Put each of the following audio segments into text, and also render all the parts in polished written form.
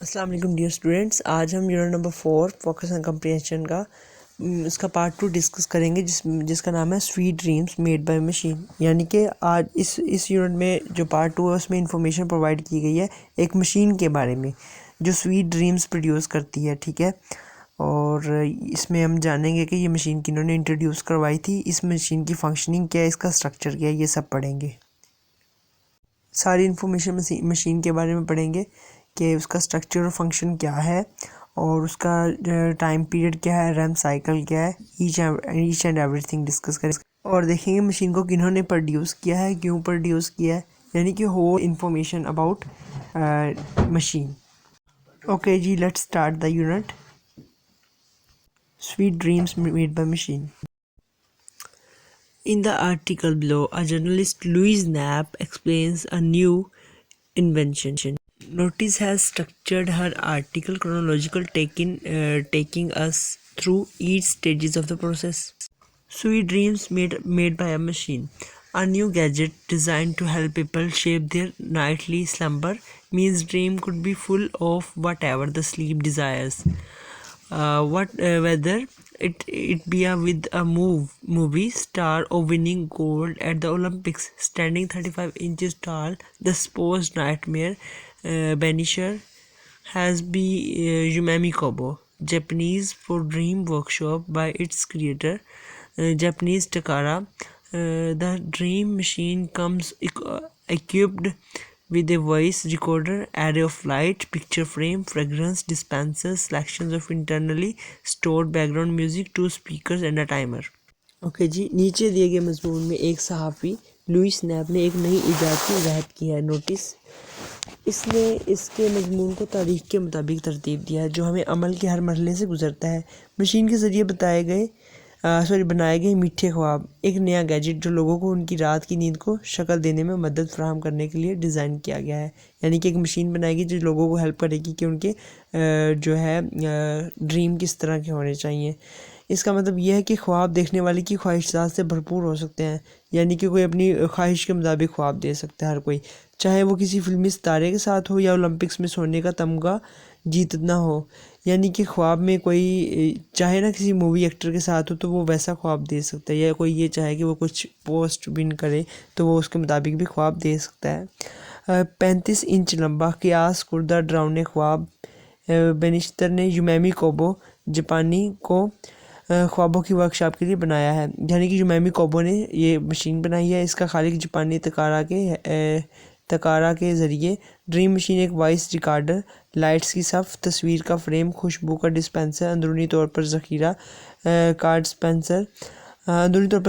السلام علیکم dear students, آج ہم unit number 4 focus on comprehension کا اس کا پارٹ 2 ڈسکس کریں گے، جس کا نام ہے sweet dreams made by machine. یعنی کہ آج اس یونٹ میں جو پارٹ 2 ہے اس میں انفارمیشن پرووائڈ کی گئی ہے ایک مشین کے بارے میں جو سویٹ ڈریمز پروڈیوس کرتی ہے. ٹھیک ہے، اور اس میں ہم جانیں گے کہ یہ مشین کنہوں نے انٹروڈیوس کروائی تھی، اس مشین کی فنکشننگ کیا ہے، اس کا اسٹرکچر کیا ہے، یہ سب پڑھیں گے. ساری انفارمیشن مشین کے بارے میں پڑھیں گے کہ اس کا اسٹرکچر اور فنکشن کیا ہے، اور اس کا ٹائم پیریڈ کیا ہے، ریم سائیکل کیا ہے، ایچ اینڈ ایوری تھنگ ڈسکس کریں. اور دیکھیں گے مشین کو کنہوں نے پروڈیوس کیا ہے، کیوں پروڈیوس کیا ہے، یعنی کہ whole information about machine. Okay جی، let's start the unit sweet dreams made by machine. In the article below, a journalist, Louise Knapp, explains a new invention. Notice has structured her article chronological, taking us through each stages of the process. Sweet dreams made by a machine. A new gadget designed to help people shape their nightly slumber means dream could be full of whatever the sleep desires. Whether it be with a movie star or winning gold at the Olympics, standing 35 inches tall, the supposed nightmare banisher has been Umami Kobo, Japanese for dream workshop by its creator, Japanese Takara. The dream machine comes equipped with a voice recorder, array of light, picture frame, fragrance dispensers, selections of internally stored background music, 2 speakers and a timer. Okay جی، نیچے دیے گئے مضمون میں ایک صحافی Louis nap نے ایک نئی ایجاد کی وضاحت کی ہے. نوٹس، اس نے اس کے مضمون کو تاریخ کے مطابق ترتیب دیا ہے جو ہمیں عمل کے ہر مرحلے سے گزرتا ہے. مشین کے ذریعے بنائے گئے میٹھے خواب، ایک نیا گیجٹ جو لوگوں کو ان کی رات کی نیند کو شکل دینے میں مدد فراہم کرنے کے لیے ڈیزائن کیا گیا ہے. یعنی کہ ایک مشین بنائے گی جو لوگوں کو ہیلپ کرے گی کہ ان کے جو ہے ڈریم کس طرح کے ہونے چاہیے. اس کا مطلب یہ ہے کہ خواب دیکھنے والے کی خواہشات سے بھرپور ہو سکتے ہیں. یعنی کہ کوئی اپنی خواہش کے مطابق خواب دے سکتا ہے ہر کوئی، چاہے وہ کسی فلمی ستارے کے ساتھ ہو یا اولمپکس میں سونے کا تمغہ جیتنا ہو. یعنی کہ خواب میں کوئی چاہے نا کسی مووی ایکٹر کے ساتھ ہو تو وہ ویسا خواب دے سکتا ہے، یا کوئی یہ چاہے کہ وہ کچھ پوسٹ ون کرے تو وہ اس کے مطابق بھی خواب دے سکتا ہے. 35 انچ لمبا قیاس کردہ ڈراؤنے خواب بینشتر نے یومیمی کوبو جاپانی کو خوابوں کی ورکشاپ کے لیے بنایا ہے. یعنی کہ یومیمی کوبو نے یہ مشین بنائی ہے. اس کا خالق جاپانی تکارا کے ذریعے. ڈریم مشین ایک وائس ریکارڈر، لائٹس کی صف، تصویر کا فریم، خوشبو کا ڈسپینسر، اندرونی طور پر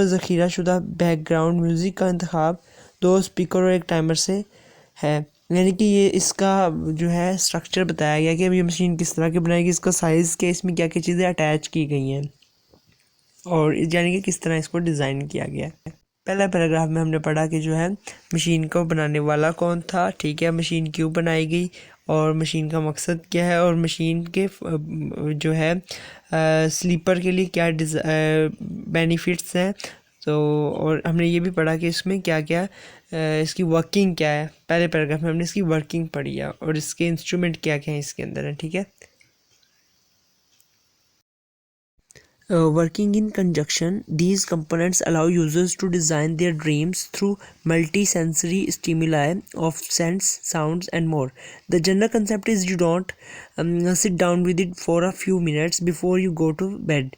ذخیرہ شدہ بیک گراؤنڈ میوزک کا انتخاب، 2 اسپیکر اور ایک ٹائمر سے ہے. یعنی کہ یہ اس کا جو ہے اسٹرکچر بتایا گیا کہ اب یہ مشین کس طرح کی بنائے گی، اس کا سائز کیا، اس میں کیا کیا چیزیں اٹیچ کی گئی ہیں، اور یعنی کہ کس طرح اس کو ڈیزائن کیا گیا ہے. پہلا پیراگراف میں ہم نے پڑھا کہ جو ہے مشین کو بنانے والا کون تھا. ٹھیک ہے، مشین کیوں بنائی گئی اور مشین کا مقصد کیا ہے، اور مشین کے جو ہے سلیپر کے لیے کیا بینیفٹس ہیں. تو اور ہم نے یہ بھی پڑھا کہ اس میں کیا کیا اس کی ورکنگ کیا ہے. پہلے پیراگراف میں ہم نے اس کی ورکنگ پڑھی ہے اور اس کے انسٹرومنٹ کیا کیا ہیں اس کے اندر ہیں. ٹھیک ہے. Working in conjunction, these components allow users to design their dreams through multi-sensory stimuli of scents, sounds, and more. The general concept is you don't sit down with it for a few minutes before you go to bed,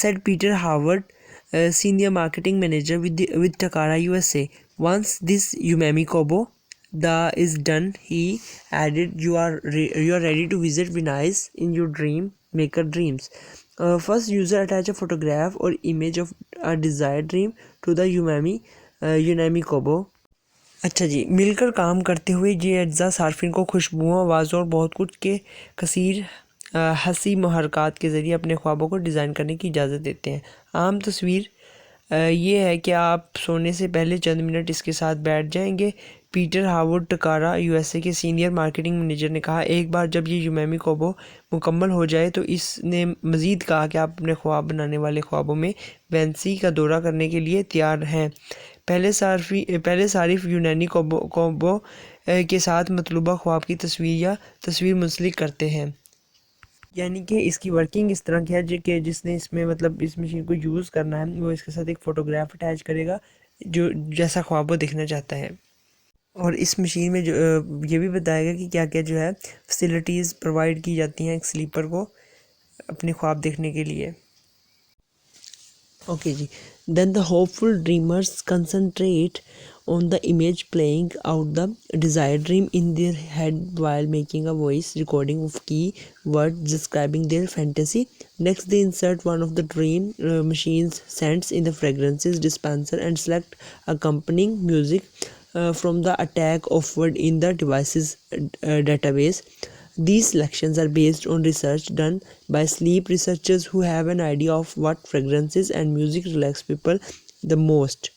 said Peter Howard, senior marketing manager with Takara USA. Once this Umami Kobo is done, he added, you are ready to visit Venice in your dream maker dreams. First, user attach a photograph or image of a desired dream to the Umami Kobo. اچھا جی، مل کر کام کرتے ہوئے یہ اجزاء صارفین کو خوشبوؤں، آوازوں اور بہت کچھ کے کثیر حسی محرکات کے ذریعے اپنے خوابوں کو ڈیزائن کرنے کی اجازت دیتے ہیں. عام تصویر یہ ہے کہ آپ سونے سے پہلے چند منٹ اس کے ساتھ بیٹھ جائیں گے. پیٹر ہاورڈ ٹکارا USA کے سینئر مارکیٹنگ منیجر نے کہا. ایک بار جب یہ یومیمی کوبو مکمل ہو جائے تو اس نے مزید کہا کہ آپ اپنے خواب بنانے والے خوابوں میں وینسی کا دورہ کرنے کے لیے تیار ہیں. پہلے صارف یونانی کوبو کے ساتھ مطلوبہ خواب کی تصویر یا تصویر منسلک کرتے ہیں. یعنی کہ اس کی ورکنگ اس طرح کی ہے کہ جس نے اس میں مطلب اس مشین کو یوز کرنا ہے وہ اس کے ساتھ ایک فوٹوگراف اٹیچ کرے گا جو جیسا خواب وہ دیکھنا چاہتا ہے. اور اس مشین میں جو یہ بھی بتائے گا کہ کیا کیا جو ہے فیسلٹیز پرووائڈ کی جاتی ہیں ایک سلیپر کو اپنے خواب دیکھنے کے لیے. اوکے جی. Then the hopeful dreamers concentrate on the image playing out the desired dream in their head while making a voice recording of key words describing their fantasy. Next, they insert one of the dream machine's scents in the fragrances dispenser and select accompanying music from the attack offered in the device's database. These selections are based on research done by sleep researchers who have an idea of what fragrances and music relax people the most.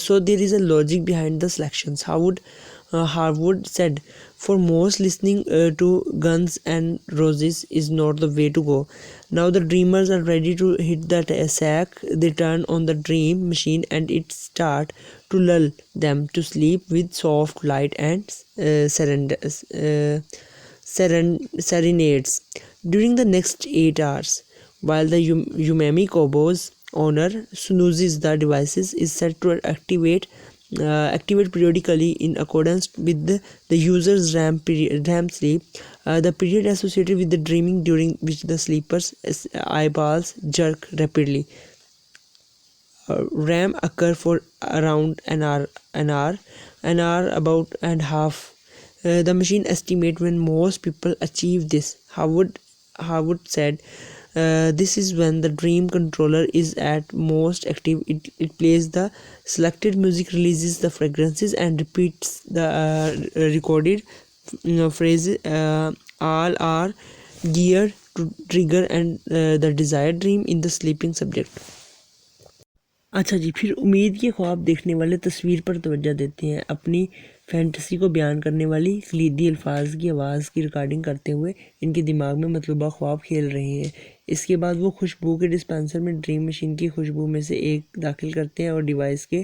So there is a logic behind the selections. Harwood said, for most listening to Guns N' Roses is not the way to go. Now the dreamers are ready to hit that sack. They turn on the dream machine and it start to lull them to sleep with soft light and serenades. During the next 8 hours, while the Umami Kobo's owner snoozes, the device is set to activate periodically in accordance with the user's REM sleep, the period associated with the dreaming during which the sleeper's eyeballs jerk rapidly. REM occur for around an hour about and half. The machine estimate when most people achieve this. Harwood said, this is when the dream controller is at most active. It plays the selected music, releases the fragrances, and repeats the recorded phrases. All are geared to trigger and the desired dream in the sleeping subject. اچھا جی. پھر امید کے خواب دیکھنے والے تصویر پر توجہ دیتے ہیں. اپنی فینٹیسی کو بیان کرنے والی کلیدی الفاظ کی آواز کی ریکارڈنگ کرتے ہوئے ان کے دماغ میں مطلوبہ خواب کھیل رہے ہیں. اس کے بعد وہ خوشبو کے ڈسپینسر میں ڈریم مشین کی خوشبو میں سے ایک داخل کرتے ہیں اور ڈیوائس کے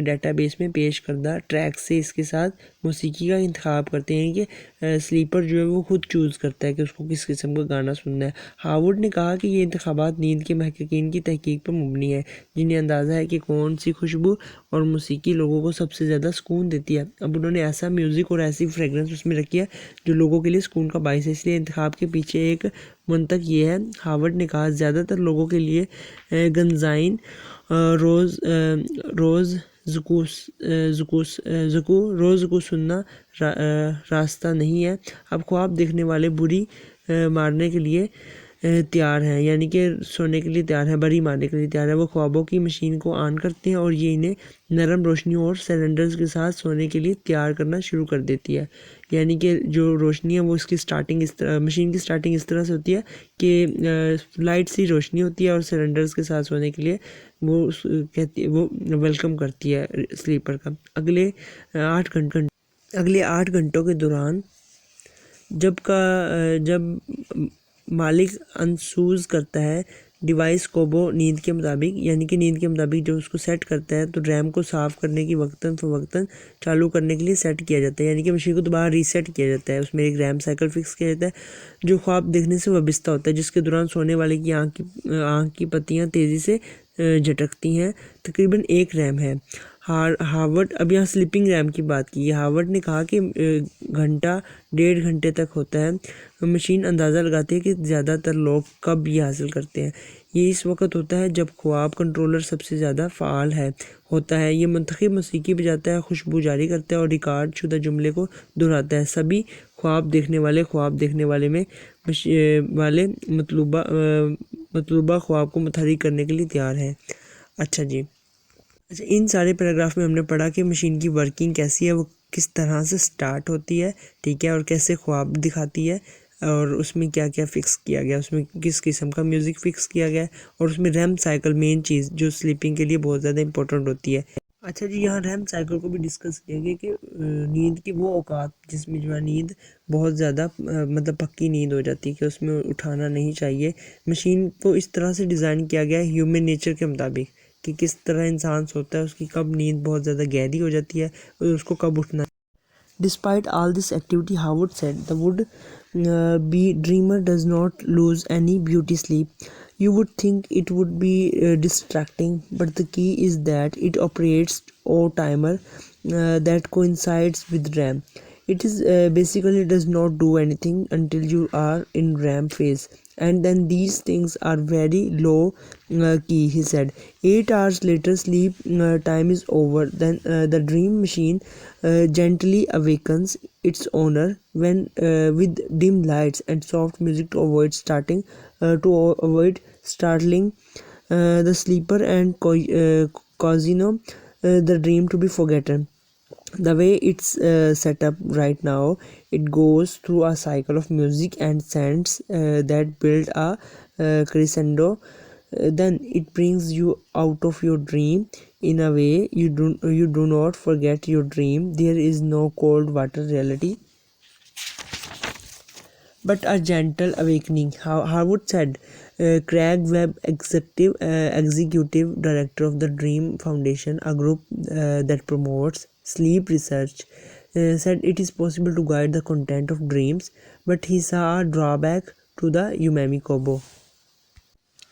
ڈیٹا بیس میں پیش کردہ ٹریک سے اس کے ساتھ موسیقی کا انتخاب کرتے ہیں کہ سلیپر جو ہے وہ خود چوز کرتا ہے کہ اس کو کس قسم کا گانا سننا ہے. ہاورڈ نے کہا کہ یہ انتخابات نیند کے محققین کی تحقیق پر مبنی ہے جنہیں اندازہ ہے کہ کون سی خوشبو اور موسیقی لوگوں کو سب سے زیادہ سکون دیتی ہے. اب انہوں نے ایسا میوزک اور ایسی فریگرنس اس میں رکھی ہے جو لوگوں کے لیے سکون کا باعث ہے. اس لیے انتخاب کے پیچھے ایک منطق یہ ہے. ہاورڈ نے کہا زیادہ تر لوگوں کے لیے گنزائن روز سننا راستہ نہیں ہے. اب خواب دیکھنے والے بری مارنے کے لیے تیار ہیں، یعنی کہ سونے کے لیے تیار ہے، بری مارنے کے لیے تیار ہے. وہ خوابوں کی مشین کو آن کرتے ہیں اور یہ انہیں نرم روشنی اور سلنڈرز کے ساتھ سونے کے لیے تیار کرنا شروع کر دیتی ہے. یعنی کہ جو روشنی ہے وہ اس کی سٹارٹنگ اس طرح، مشین کی سٹارٹنگ اس طرح سے ہوتی ہے کہ لائٹ سی روشنی ہوتی ہے اور سلنڈرز کے ساتھ سونے کے لیے وہ کہتی ہے، وہ ویلکم کرتی ہے سلیپر کا. اگلے 8 گھنٹوں کے دوران جب مالک انسوز کرتا ہے ڈیوائس کو وہ نیند کے مطابق، یعنی کہ نیند کے مطابق جو اس کو سیٹ کرتا ہے، تو ریم کو صاف کرنے کی وقتاً فوقتاً چالو کرنے کے لیے سیٹ کیا جاتا ہے، یعنی کہ مشین کو دوبارہ ریسیٹ کیا جاتا ہے. اس میں ایک ریم سائیکل فکس کیا جاتا ہے جو خواب دیکھنے سے وابستہ ہوتا ہے، جس کے دوران سونے والے کی آنکھ کی پتیاں تیزی سے جھٹکتی ہیں. تقریباً 1 ریم ہے. ہارورڈ، اب یہاں سلیپنگ ریم کی بات کی ہے. ہارورڈ نے کہا کہ 1.5 گھنٹے تک ہوتا ہے. مشین اندازہ لگاتی ہے کہ زیادہ تر لوگ کب یہ حاصل کرتے ہیں. یہ اس وقت ہوتا ہے جب خواب کنٹرولر سب سے زیادہ فعال ہوتا ہے. یہ منتخب موسیقی بجاتا ہے، خوشبو جاری کرتا ہے اور ریکارڈ شدہ جملے کو دہراتا ہے. سبھی خواب دیکھنے والے میں مطلوبہ خواب کو متحرک کرنے کے لیے تیار ہے. اچھا جی. ان سارے پیراگراف میں ہم نے پڑھا کہ مشین کی ورکنگ کیسی ہے، وہ کس طرح سے سٹارٹ ہوتی ہے، ٹھیک ہے، اور کیسے خواب دکھاتی ہے، اور اس میں کیا کیا فکس کیا گیا، اس میں کس قسم کا میوزک فکس کیا گیا ہے، اور اس میں ریم سائیکل مین چیز جو سلیپنگ کے لیے بہت زیادہ امپورٹنٹ ہوتی ہے. اچھا جی. یہاں ریم سائیکل کو بھی ڈسکس کیا گیا کہ نیند کی وہ اوقات جس میں جو ہے نیند بہت زیادہ مطلب پکی نیند ہو جاتی ہے کہ اس میں اٹھانا نہیں چاہیے. مشین کو اس طرح سے ڈیزائن کیا گیا ہے ہیومن نیچر کے مطابق کہ کس طرح انسان سوتا ہے، اس کی کب نیند بہت زیادہ گہری ہو جاتی ہے اور اس کو کب اٹھنا Despite all this activity, Howard said, the would-be dreamer does not lose any beauty sleep. You would think it would be distracting, but the key is that it operates a timer that coincides with RAM. It is basically does not do anything until you are in RAM phase, and then these things are very low key, he said. 8 hours later, sleep time is over. Then the dream machine gently awakens its owner when with dim lights and soft music to avoid startling the sleeper and causing the dream to be forgotten. The way it's set up right now, it goes through a cycle of music and scents that build a crescendo. Then it brings you out of your dream. In a way, you do not forget your dream. There is no cold water reality, but a gentle awakening. Harwood said. Craig Webb, executive director of the Dream Foundation, a group that promotes sleep research, said it is possible to guide the content of dreams, but he saw a drawback to the Umami Kobo.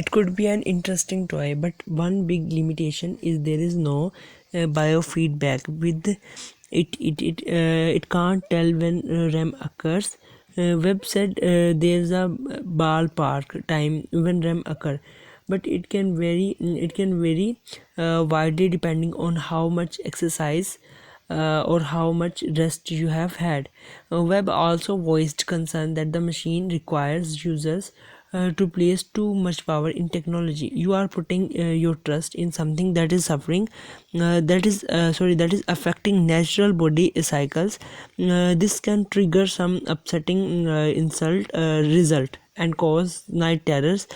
It could be an interesting toy, but one big limitation is there is no biofeedback with it. It can't tell when REM occurs. Webb said there's a ballpark time when REM occur, but it can vary. It can vary widely depending on how much exercise or how much rest you have had. Webb also voiced concern that the machine requires users to place too much power in technology. You are putting your trust in something that is suffering, that is affecting natural body cycles. This can trigger some upsetting result and cause night terrors.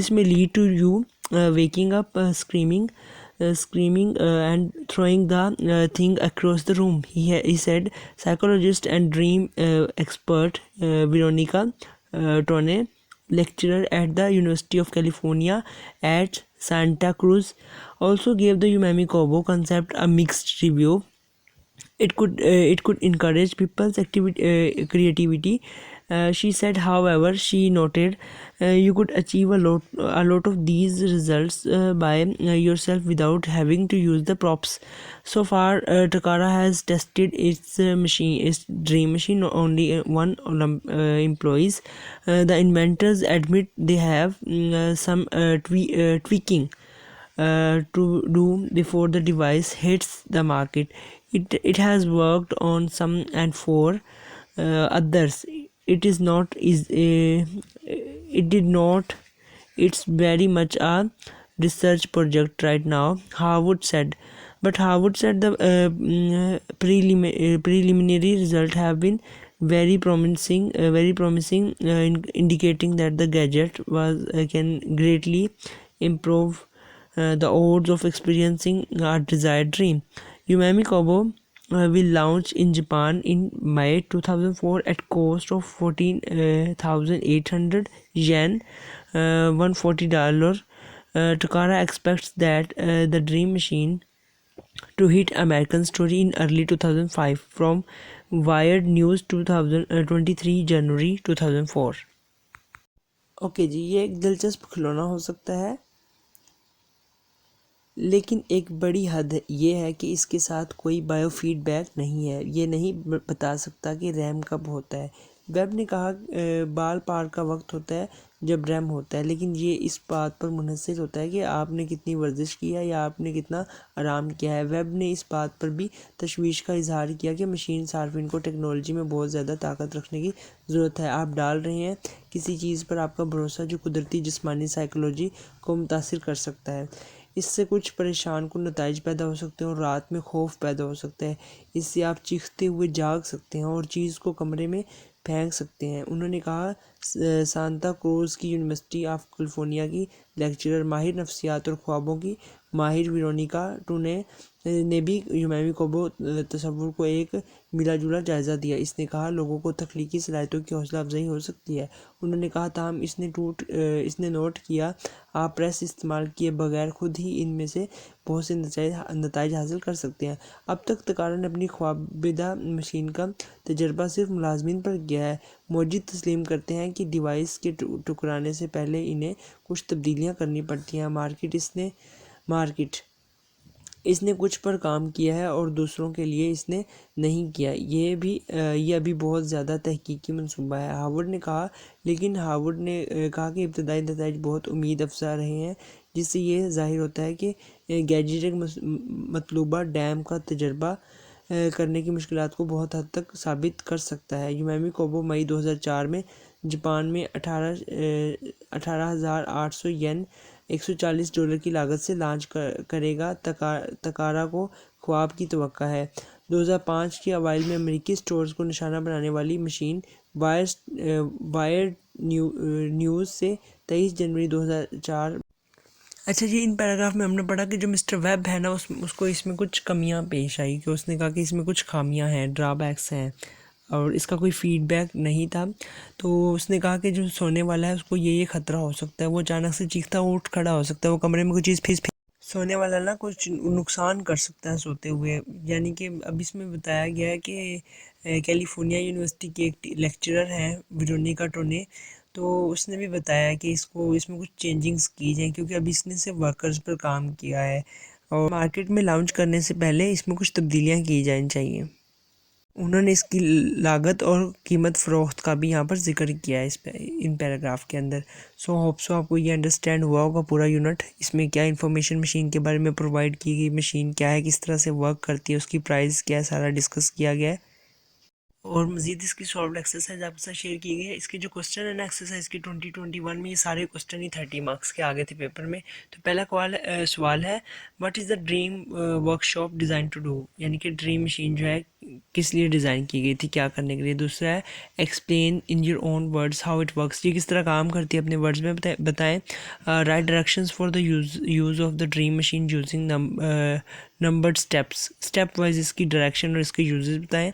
This may lead to you waking up screaming and throwing the thing across the room, he said. Psychologist and dream expert Veronica Tone, lecturer at the University of California at Santa Cruz, also gave the Umami Kobo concept a mixed review. It could encourage people's creativity. She said, however, she noted you could achieve a lot of these results by yourself without having to use the props. So far, Takara has tested its dream machine on only one employees. The inventors admit they have some tweaking to do before the device hits the market. It has worked on some and for others. it is not is it did not. It's very much a research project right now, Harwood said. But Harwood said the preliminary results have been very promising, indicating that the gadget can greatly improve the odds of experiencing our desired dream. Umami Kobo will launch in Japan in May 2004 at cost of 14,800 yen, $140. Takara expects that the Dream Machine to hit American Story in early 2005 from Wired News 2023 January 2004. Okay جی، یہ ایک دلچسپ کھلونا ہو سکتا ہے، لیکن ایک بڑی حد یہ ہے کہ اس کے ساتھ کوئی بایو فیڈ بیک نہیں ہے، یہ نہیں بتا سکتا کہ ریم کب ہوتا ہے۔ ویب نے کہا بال پار کا وقت ہوتا ہے جب ریم ہوتا ہے، لیکن یہ اس بات پر منحصر ہوتا ہے کہ آپ نے کتنی ورزش کی ہے یا آپ نے کتنا آرام کیا ہے۔ ویب نے اس بات پر بھی تشویش کا اظہار کیا کہ مشین صارفین کو ٹیکنالوجی میں بہت زیادہ طاقت رکھنے کی ضرورت ہے۔ آپ ڈال رہے ہیں کسی چیز پر آپ کا بھروسہ جو قدرتی جسمانی سائیکولوجی کو متاثر کر سکتا ہے۔ اس سے کچھ پریشان کن نتائج پیدا ہو سکتے ہیں اور رات میں خوف پیدا ہو سکتا ہے۔ اس سے آپ چیختے ہوئے جاگ سکتے ہیں اور چیز کو کمرے میں پھینک سکتے ہیں۔ انہوں نے کہا سانتا کروز کی یونیورسٹی آف کیلیفورنیا کی لیکچرر ماہر نفسیات اور خوابوں کی ماہر ویرونیکا ٹونے نے بھی یومیمی کوبو تصور کو ایک ملا جلا جائزہ دیا۔ اس نے کہا لوگوں کو تخلیقی صلاحیتوں کی حوصلہ افزائی ہو سکتی ہے۔ انہوں نے کہا تاہم اس نے نوٹ کیا آپ پریس استعمال کیے بغیر خود ہی ان میں سے بہت سے نتائج حاصل کر سکتے ہیں۔ اب تک تکارا نے اپنی خوابیدہ مشین کا تجربہ صرف ملازمین پر کیا ہے۔ موجد تسلیم کرتے ہیں کہ ڈیوائس کے ٹکرانے سے پہلے انہیں کچھ تبدیلیاں کرنی پڑتی ہیں۔ اس نے کچھ پر کام کیا ہے اور دوسروں کے لیے اس نے نہیں کیا۔ یہ ابھی بہت زیادہ تحقیقی منصوبہ ہے، ہاورڈ نے کہا۔ لیکن ہاورڈ نے کہا کہ ابتدائی نتائج بہت امید افزا رہے ہیں، جس سے یہ ظاہر ہوتا ہے کہ گیجٹ ایک مطلوبہ ڈیم کا تجربہ کرنے کی مشکلات کو بہت حد تک ثابت کر سکتا ہے۔ یومیمی کوبو مئی 2004 میں جاپان میں 18,800 ین $140 کی لاگت سے لانچ کرے گا۔ تکارا کو خواب کی توقع ہے۔ 2005 کے اوائل میں امریکی سٹورز کو نشانہ بنانے والی مشین وائرڈ نیوز سے 23 جنوری 2004۔ اچھا جی، ان پیراگراف میں ہم نے پڑھا کہ جو مسٹر ویب ہے نا اس کو اس میں کچھ کمیاں پیش آئی، کہ اس نے کہا کہ اس میں کچھ خامیاں ہیں، ڈرا بیکس ہیں اور اس کا کوئی فیڈ بیک نہیں تھا۔ تو اس نے کہا کہ جو سونے والا ہے اس کو یہ خطرہ ہو سکتا ہے، وہ اچانک سے چیختا اٹھ کھڑا ہو سکتا ہے، وہ کمرے میں کوئی چیز پھینس سونے والا نا کچھ نقصان کر سکتا ہے سوتے ہوئے۔ یعنی کہ اب اس میں بتایا گیا ہے کہ کیلیفورنیا یونیورسٹی کے ایک لیکچرر ہیں ویرونیکا ٹونے، تو اس نے بھی بتایا کہ اس میں کچھ چینجنگز کی جائیں، کیونکہ ابھی اس نے صرف ورکرز پر کام کیا ہے اور مارکیٹ میں لانچ کرنے سے پہلے اس میں کچھ تبدیلیاں کی جانی چاہیے۔ انہوں نے اس کی لاگت اور قیمت فروخت کا بھی یہاں پر ذکر کیا ہے ان پیراگراف کے اندر۔ ہوپ سو آپ کو یہ انڈرسٹینڈ ہوا ہوگا پورا یونٹ، اس میں کیا انفارمیشن مشین کے بارے میں پرووائڈ کی گئی، مشین کیا ہے، کس طرح سے ورک کرتی ہے، اس کی پرائز کیا ہے، سارا ڈسکس کیا گیا ہے اور مزید اس کی سالوڈ ایکسرسائز آپ کے ساتھ شیئر کی گئی ہے۔ اس کے جو کوسچن ہے نا ایکسرسائز کی 2021 میں، یہ سارے کوسچن ہی 30 مارکس کے آگے تھے پیپر میں۔ تو پہلا سوال ہے what is the dream workshop design to do, یعنی کہ ڈریم مشین جو ہے کس لیے ڈیزائن کی گئی تھی، کیا کرنے کے لیے۔ دوسرا ہے explain in your own words how it works, یہ کس طرح کام کرتی ہے اپنے ورڈز میں بتائیں۔ Write directions for the use of the dream machine using numbered stepwise اس کی ڈائریکشن اور اس کے یوزز بتائیں۔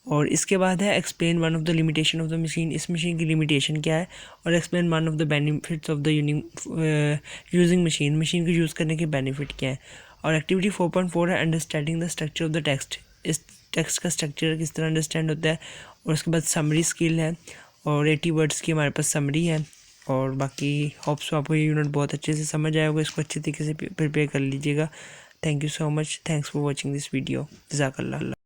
اور اس کے بعد ہے explain one of the limitation of the machine, اس مشین کی لمیٹیشن کیا ہے، اور explain one of the benefits of the using machine کو یوز کرنے کے بینیفٹ کیا ہے۔ اور ایکٹیویٹی 4.4 ہے understanding the structure of the text, اس ٹیکسٹ کا اسٹرکچر کس طرح انڈرسٹینڈ ہوتا ہے۔ اور اس کے بعد سمری اسکل ہے اور 80 ورڈس کی ہمارے پاس سمری ہے۔ اور باقی ہوپس آپ کو یہ یونٹ بہت اچھے سے سمجھ آئے ہوگا، اس کو اچھے طریقے سے پریپیئر کر لیجیے گا۔ Thank you so much, thanks for watching this video, جزاک اللہ۔